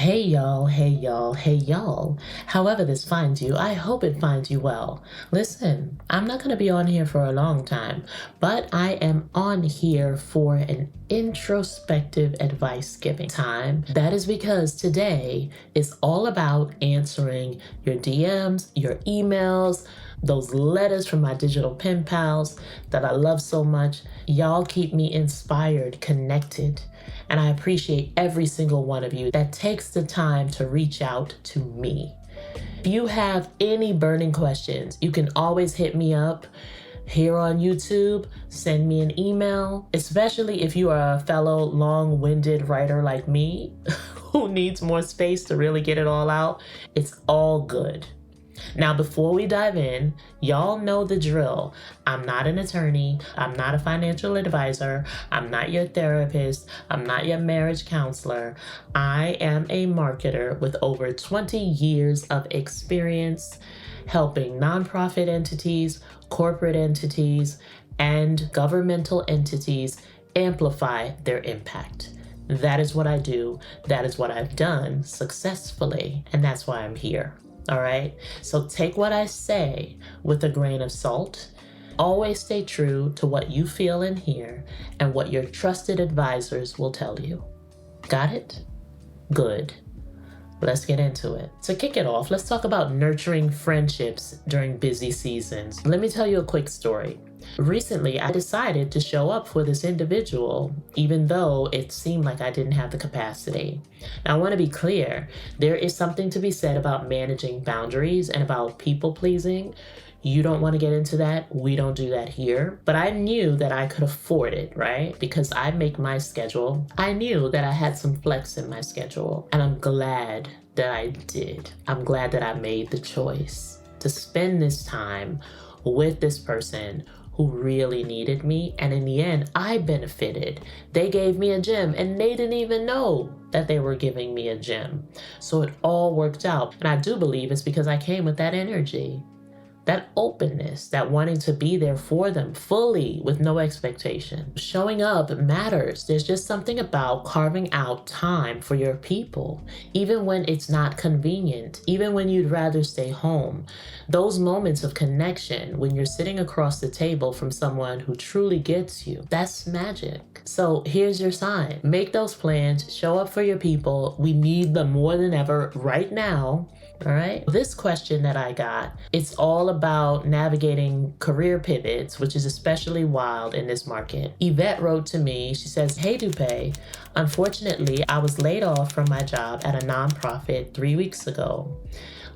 Hey y'all, hey y'all, hey y'all. However this finds you, I hope it finds you well. Listen, I'm not going to be on here for a long time, but I am on here for an introspective advice giving time. That is because today is all about answering your DMs, your emails, those letters from my digital pen pals that I love so much. Y'all keep me inspired, connected. And I appreciate every single one of you that takes the time to reach out to me. If you have any burning questions, you can always hit me up here on YouTube, send me an email, especially if you are a fellow long-winded writer like me who needs more space to really get it all out. It's all good. Now, before we dive in, y'all know the drill. I'm not an attorney. I'm not a financial advisor. I'm not your therapist. I'm not your marriage counselor. I am a marketer with over 20 years of experience helping nonprofit entities, corporate entities, and governmental entities amplify their impact. That is what I do. That is what I've done successfully. And that's why I'm here. All right, so take what I say with a grain of salt. Always stay true to what you feel and hear and what your trusted advisors will tell you. Got it? Good. Let's get into it. To kick it off, let's talk about nurturing friendships during busy seasons. Let me tell you a quick story. Recently, I decided to show up for this individual, even though it seemed like I didn't have the capacity. Now, I want to be clear. There is something to be said about managing boundaries and about people pleasing. You don't want to get into that. We don't do that here. But I knew that I could afford it, right? Because I make my schedule. I knew that I had some flex in my schedule. And I'm glad that I did. I'm glad that I made the choice to spend this time with this person who really needed me. And in the end, I benefited. They gave me a gym and they didn't even know that they were giving me a gym. So it all worked out. And I do believe it's because I came with that energy, that openness, that wanting to be there for them fully with no expectation. Showing up matters. There's just something about carving out time for your people, even when it's not convenient, even when you'd rather stay home. Those moments of connection when you're sitting across the table from someone who truly gets you, that's magic. So here's your sign. Make those plans, show up for your people. We need them more than ever right now. All right. This question that I got, it's all about navigating career pivots, which is especially wild in this market. Yvette wrote to me. She says, "Hey, Dupe, unfortunately, I was laid off from my job at a nonprofit 3 weeks ago.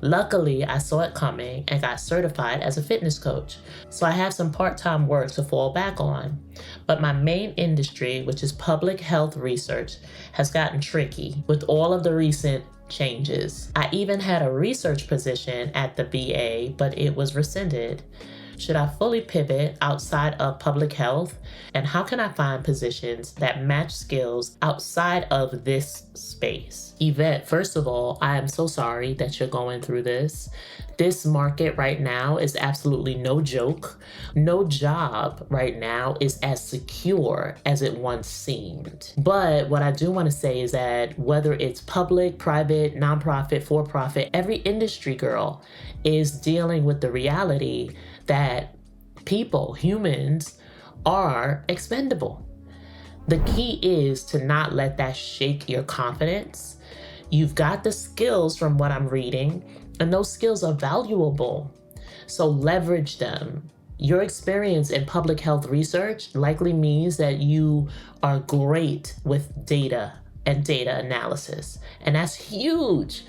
Luckily, I saw it coming and got certified as a fitness coach. So I have some part-time work to fall back on. But my main industry, which is public health research, has gotten tricky with all of the recent changes. I even had a research position at the VA, but it was rescinded. Should I fully pivot outside of public health? And how can I find positions that match skills outside of this space?" Yvette, first of all, I am so sorry that you're going through this. This market right now is absolutely no joke. No job right now is as secure as it once seemed. But what I do want to say is that whether it's public, private, nonprofit, for-profit, every industry, girl, is dealing with the reality that people, humans, are expendable. The key is to not let that shake your confidence. You've got the skills from what I'm reading, and those skills are valuable. So leverage them. Your experience in public health research likely means that you are great with data and data analysis, and that's huge.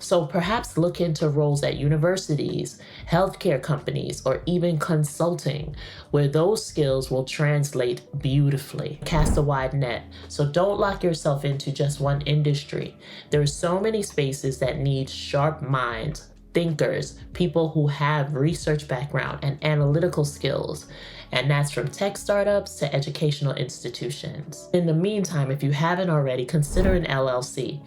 So perhaps look into roles at universities, healthcare companies, or even consulting, where those skills will translate beautifully. Cast a wide net. So don't lock yourself into just one industry. There are so many spaces that need sharp minds, thinkers, people who have research background and analytical skills. And that's from tech startups to educational institutions. In the meantime, if you haven't already, consider an LLC.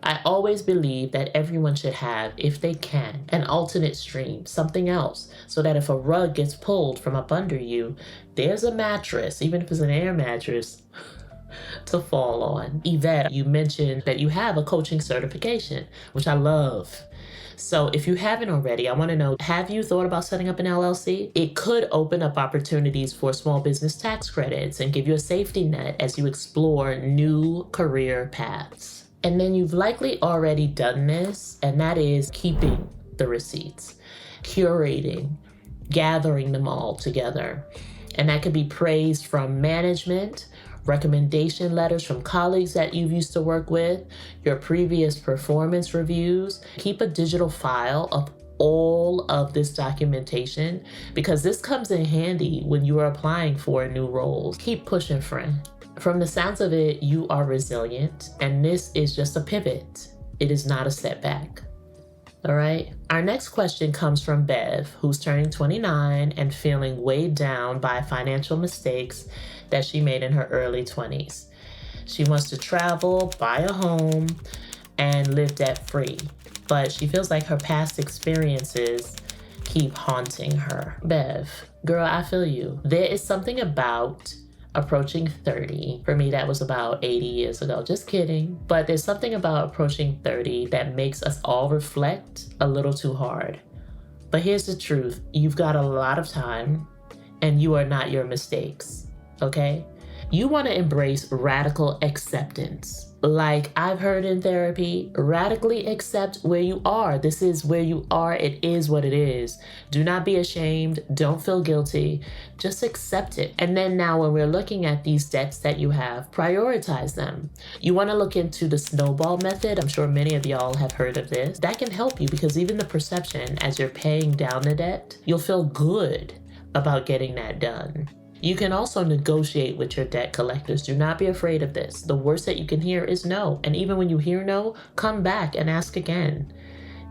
I always believe that everyone should have, if they can, an alternate stream, something else, so that if a rug gets pulled from up under you, there's a mattress, even if it's an air mattress, to fall on. Yvette, you mentioned that you have a coaching certification, which I love. So if you haven't already, I want to know, have you thought about setting up an LLC? It could open up opportunities for small business tax credits and give you a safety net as you explore new career paths. And then you've likely already done this, and that is keeping the receipts, curating, gathering them all together. And that could be praise from management, recommendation letters from colleagues that you've used to work with, your previous performance reviews. Keep a digital file of all of this documentation because this comes in handy when you are applying for new roles. Keep pushing, friend. From the sounds of it, you are resilient, and this is just a pivot. It is not a setback. All right. Our next question comes from Bev, who's turning 29 and feeling weighed down by financial mistakes that she made in her early 20s. She wants to travel, buy a home, and live debt-free, but she feels like her past experiences keep haunting her. Bev, girl, I feel you. There is something about approaching 30. For me, that was about 80 years ago. Just kidding. But there's something about approaching 30 that makes us all reflect a little too hard. But here's the truth. You've got a lot of time and you are not your mistakes, okay? You want to embrace radical acceptance. Like I've heard in therapy, radically accept where you are. This is where you are. It is what it is. Do not be ashamed. Don't feel guilty. Just accept it. And then now when we're looking at these debts that you have, prioritize them. You want to look into the snowball method. I'm sure many of y'all have heard of this. That can help you because even the perception as you're paying down the debt, you'll feel good about getting that done. You can also negotiate with your debt collectors. Do not be afraid of this. The worst that you can hear is no. And even when you hear no, come back and ask again.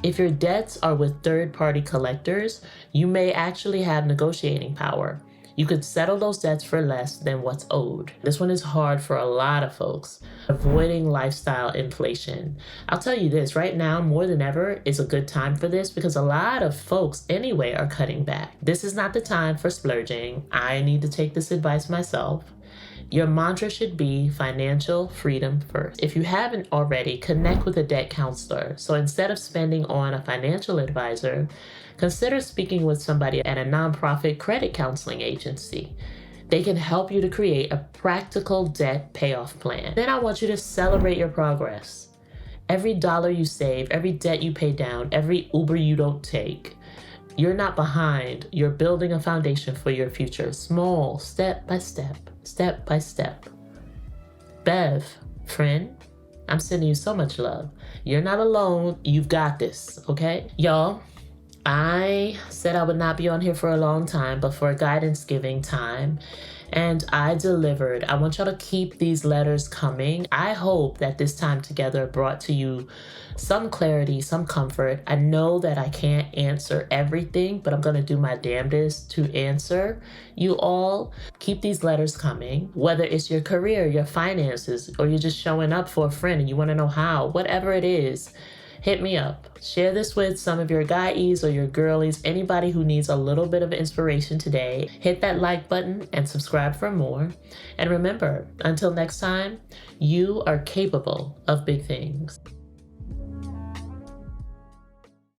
If your debts are with third-party collectors, you may actually have negotiating power. You could settle those debts for less than what's owed. This one is hard for a lot of folks. Avoiding lifestyle inflation. I'll tell you this, right now, more than ever, is a good time for this because a lot of folks anyway are cutting back. This is not the time for splurging. I need to take this advice myself. Your mantra should be financial freedom first. If you haven't already, connect with a debt counselor. So instead of spending on a financial advisor, consider speaking with somebody at a nonprofit credit counseling agency. They can help you to create a practical debt payoff plan. Then I want you to celebrate your progress. Every dollar you save, every debt you pay down, every Uber you don't take. You're not behind. You're building a foundation for your future. Small, step by step, step by step. Bev, friend, I'm sending you so much love. You're not alone. You've got this, okay? Y'all, I said I would not be on here for a long time, but for a guidance giving time, and I delivered. I want y'all to keep these letters coming. I hope that this time together brought to you some clarity, some comfort. I know that I can't answer everything, but I'm going to do my damnedest to answer you all. Keep these letters coming, whether it's your career, your finances, or you're just showing up for a friend and you want to know how, whatever it is. Hit me up. Share this with some of your guys or your girlies, anybody who needs a little bit of inspiration today. Hit that like button and subscribe for more. And remember, until next time, you are capable of big things.